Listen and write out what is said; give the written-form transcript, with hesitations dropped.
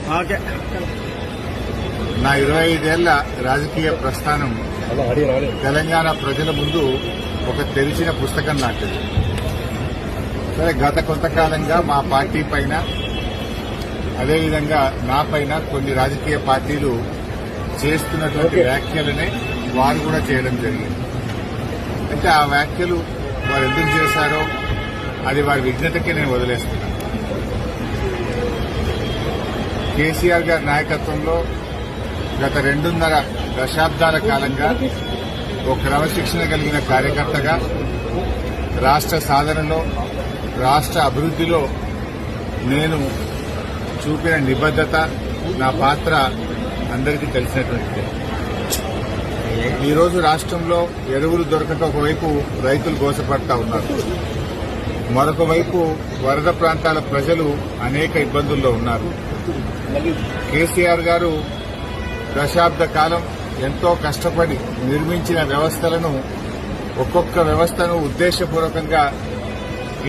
నా 25 ఏళ్ల రాజకీయ ప్రస్థానం తెలంగాణ ప్రజల ముందు ఒక తెరిచిన పుస్తకం లాంటిది. సరే, గత కొంతకాలంగా మా పార్టీ పైన అదేవిధంగా నా పైన కొన్ని రాజకీయ పార్టీలు చేస్తున్నటువంటి వ్యాఖ్యలనే వారు కూడా చేయడం జరిగింది. అంటే ఆ వ్యాఖ్యలు వారు ఎందుకు చేశారో అది వారి విఘ్నతకే నేను వదిలేస్తున్నాను. కేసీఆర్ గారి నాయకత్వంలో గత 2.5 దశాబ్దాల కాలంగా ఒక క్రమశిక్షణ కలిగిన కార్యకర్తగా రాష్ట్ర సాధనలో, రాష్ట్ర అభివృద్దిలో నేను చూపిన నిబద్దత, నా పాత్ర అందరికీ తెలిసినటువంటిది. ఈరోజు రాష్ట్రంలో ఎరువులు దొరకక ఒకవైపు రైతులు గోసపడతా ఉన్నారు, మరొక వైపు వరద ప్రాంతాల ప్రజలు అనేక ఇబ్బందుల్లో ఉన్నారు. కేసీఆర్ గారు దశాబ్ద కాలం ఎంతో కష్టపడి నిర్మించిన వ్యవస్థలను, ఒక్కొక్క వ్యవస్థను ఉద్దేశపూర్వకంగా